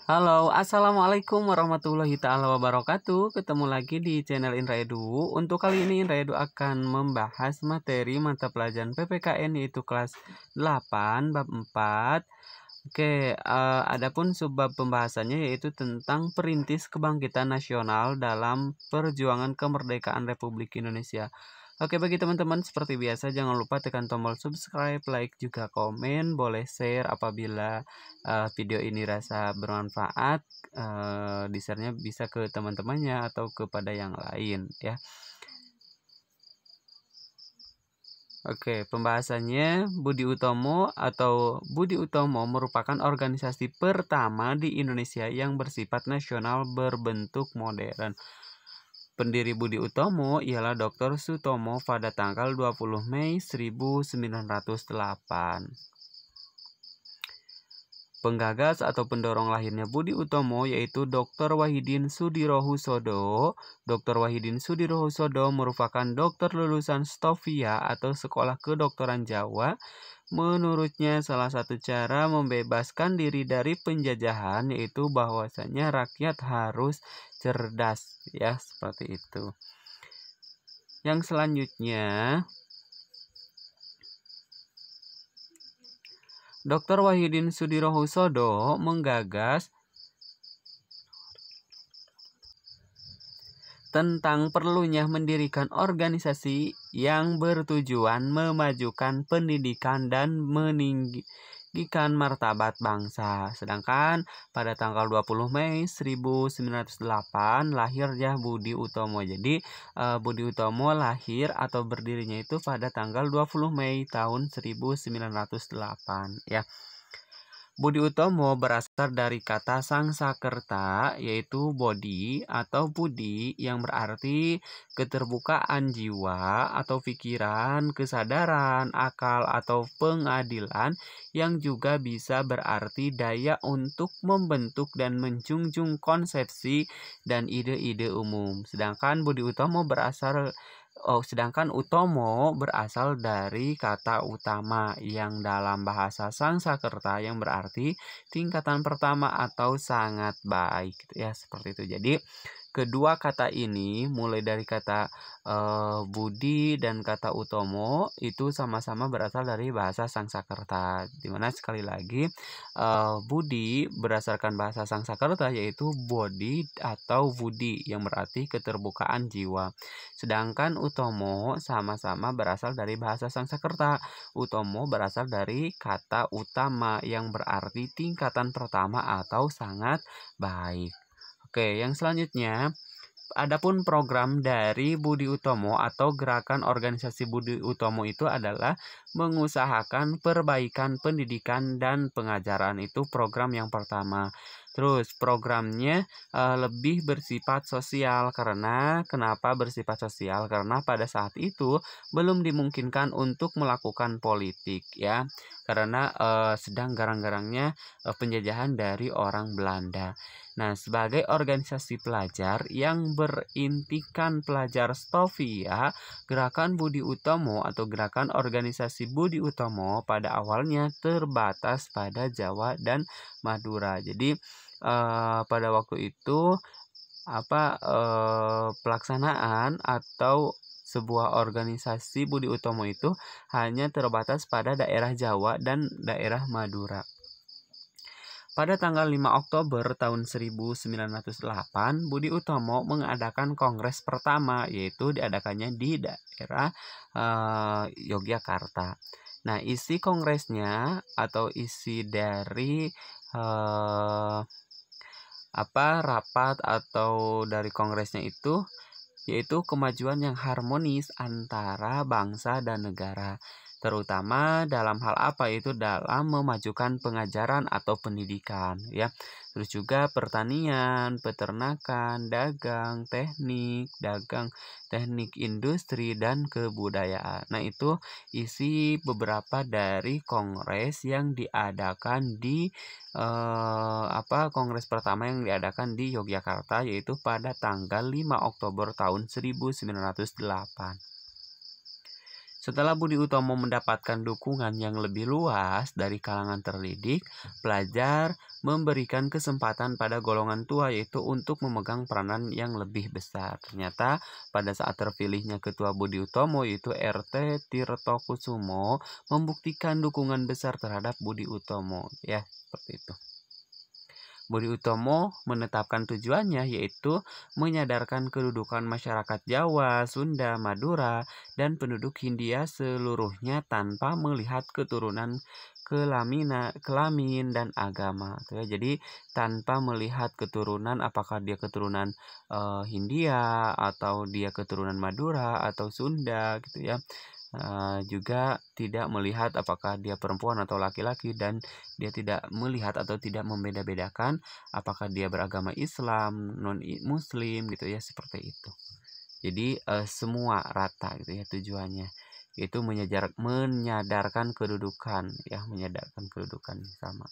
Halo, assalamualaikum warahmatullahi taala wabarakatuh. Ketemu lagi di channel Indra Edu. Untuk kali ini Indra Edu akan membahas materi mata pelajaran PPKN yaitu kelas 8 bab 4. Adapun subbab pembahasannya yaitu tentang perintis kebangkitan nasional dalam perjuangan kemerdekaan Republik Indonesia. Bagi teman-teman seperti biasa jangan lupa tekan tombol subscribe, like, juga komen, boleh share apabila video ini rasa bermanfaat, di-share-nya bisa ke teman-temannya atau kepada yang lain ya. Pembahasannya Budi Utomo merupakan organisasi pertama di Indonesia yang bersifat nasional berbentuk modern. Pendiri Budi Utomo ialah Dr. Sutomo pada tanggal 20 Mei 1908. Penggagas atau pendorong lahirnya Budi Utomo yaitu Dr. Wahidin Sudirohusodo. Dr. Wahidin Sudirohusodo merupakan dokter lulusan Stovia atau Sekolah Kedokteran Jawa. Menurutnya salah satu cara membebaskan diri dari penjajahan yaitu bahwasanya rakyat harus cerdas, ya seperti itu. Yang selanjutnya, Dr. Wahidin Sudirohusodo menggagas tentang perlunya mendirikan organisasi yang bertujuan memajukan pendidikan dan meninggikan martabat bangsa. Sedangkan pada tanggal 20 Mei 1908 lahirnya Budi Utomo. Jadi Budi Utomo lahir atau berdirinya itu pada tanggal 20 Mei tahun 1908 ya. Budi Utomo berasal dari kata Sangsakerta yaitu bodi atau budi yang berarti keterbukaan jiwa atau pikiran, kesadaran, akal atau pengadilan yang juga bisa berarti daya untuk membentuk dan menjunjung konsepsi dan ide-ide umum. Sedangkan Utomo berasal dari kata utama yang dalam bahasa Sangsakerta yang berarti tingkatan pertama atau sangat baik ya, seperti itu. Jadi kedua kata ini mulai dari kata Budi dan kata Utomo itu sama-sama berasal dari bahasa Sangsakerta. Dimana sekali lagi Budi berdasarkan bahasa Sangsakerta yaitu bodi atau budi yang berarti keterbukaan jiwa. Sedangkan Utomo sama-sama berasal dari bahasa Sangsakerta. Utomo berasal dari kata utama yang berarti tingkatan pertama atau sangat baik. Yang selanjutnya, adapun program dari Budi Utomo atau gerakan organisasi Budi Utomo itu adalah mengusahakan perbaikan pendidikan dan pengajaran. Itu program yang pertama. Terus programnya lebih bersifat sosial. Kenapa bersifat sosial? Karena pada saat itu belum dimungkinkan untuk melakukan politik ya. Karena sedang garang-garangnya penjajahan dari orang Belanda. Nah, sebagai organisasi pelajar yang berintikan pelajar Stovia, gerakan Budi Utomo atau gerakan organisasi Budi Utomo pada awalnya terbatas pada Jawa dan Madura. Jadi pada waktu itu pelaksanaan atau sebuah organisasi Budi Utomo itu hanya terbatas pada daerah Jawa dan daerah Madura. Pada tanggal 5 Oktober tahun 1908, Budi Utomo mengadakan kongres pertama, yaitu diadakannya di daerah Yogyakarta. Nah, isi kongresnya atau isi dari rapat atau dari kongresnya itu yaitu kemajuan yang harmonis antara bangsa dan negara, terutama dalam hal dalam memajukan pengajaran atau pendidikan ya. Terus juga pertanian, peternakan, teknik industri dan kebudayaan. Nah, itu isi beberapa dari kongres yang diadakan di kongres pertama yang diadakan di Yogyakarta yaitu pada tanggal 5 Oktober tahun 1908. Setelah Budi Utomo mendapatkan dukungan yang lebih luas dari kalangan terdidik, pelajar memberikan kesempatan pada golongan tua yaitu untuk memegang peranan yang lebih besar. Ternyata pada saat terpilihnya Ketua Budi Utomo yaitu RT Tirtokusumo membuktikan dukungan besar terhadap Budi Utomo ya, seperti itu. Budi Utomo menetapkan tujuannya yaitu menyadarkan kedudukan masyarakat Jawa, Sunda, Madura, dan penduduk Hindia seluruhnya tanpa melihat keturunan kelamin dan agama. Jadi tanpa melihat keturunan apakah dia keturunan Hindia atau dia keturunan Madura atau Sunda gitu ya. Juga tidak melihat apakah dia perempuan atau laki-laki dan dia tidak melihat atau tidak membeda-bedakan apakah dia beragama Islam, non-Muslim gitu ya, seperti itu. Jadi semua rata gitu ya tujuannya. Itu menyadarkan kedudukan ya, menyadarkan kedudukan sama.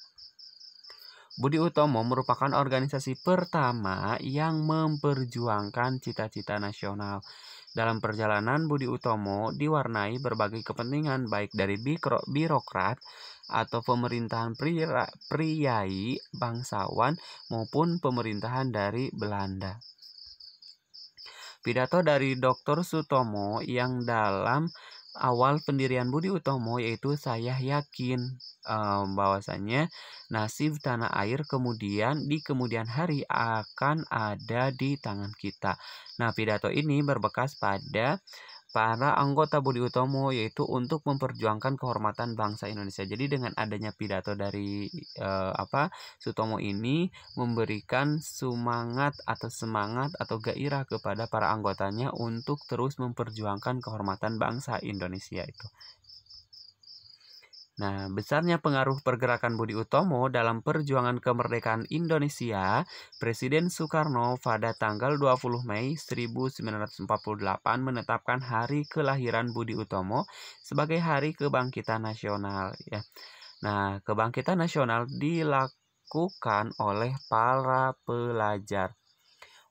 Budi Utomo merupakan organisasi pertama yang memperjuangkan cita-cita nasional. Dalam perjalanan Budi Utomo diwarnai berbagai kepentingan baik dari birokrat atau pemerintahan priai bangsawan maupun pemerintahan dari Belanda. Pidato dari Dr. Sutomo yang dalam awal pendirian Budi Utomo yaitu saya yakin bahwasannya nasib tanah air di kemudian hari akan ada di tangan kita. Nah, pidato ini berbekas pada para anggota Budi Utomo yaitu untuk memperjuangkan kehormatan bangsa Indonesia. Jadi dengan adanya pidato dari Sutomo ini memberikan semangat atau gairah kepada para anggotanya untuk terus memperjuangkan kehormatan bangsa Indonesia itu. Nah, besarnya pengaruh pergerakan Budi Utomo dalam perjuangan kemerdekaan Indonesia, Presiden Soekarno pada tanggal 20 Mei 1948 menetapkan hari kelahiran Budi Utomo sebagai Hari Kebangkitan Nasional ya. Nah, kebangkitan nasional dilakukan oleh para pelajar.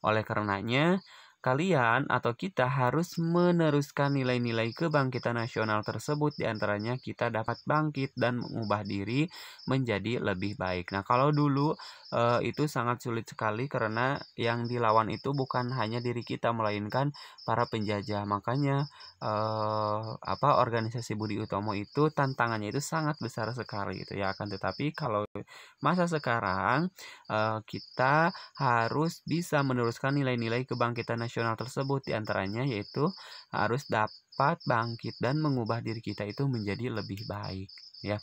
Oleh karenanya, kalian atau kita harus meneruskan nilai-nilai kebangkitan nasional tersebut, diantaranya kita dapat bangkit dan mengubah diri menjadi lebih baik. Nah, kalau dulu itu sangat sulit sekali karena yang dilawan itu bukan hanya diri kita melainkan para penjajah. Makanya organisasi Budi Utomo itu tantangannya itu sangat besar sekali gitu ya. Akan tetapi kalau masa sekarang kita harus bisa meneruskan nilai-nilai kebangkitan nasional tersebut, diantaranya yaitu harus dapat bangkit dan mengubah diri kita itu menjadi lebih baik ya.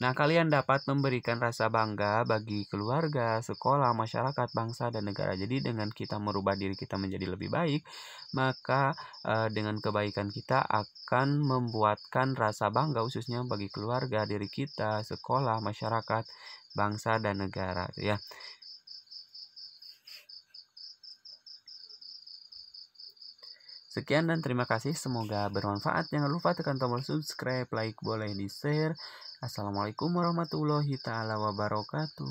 Nah, kalian dapat memberikan rasa bangga bagi keluarga, sekolah, masyarakat, bangsa, dan negara. Jadi dengan kita merubah diri kita menjadi lebih baik, maka dengan kebaikan kita akan membuatkan rasa bangga khususnya bagi keluarga, diri kita, sekolah, masyarakat, bangsa, dan negara ya. Sekian dan terima kasih, semoga bermanfaat. Jangan lupa tekan tombol subscribe, like boleh di share. Assalamualaikum warahmatullahi taala wabarakatuh.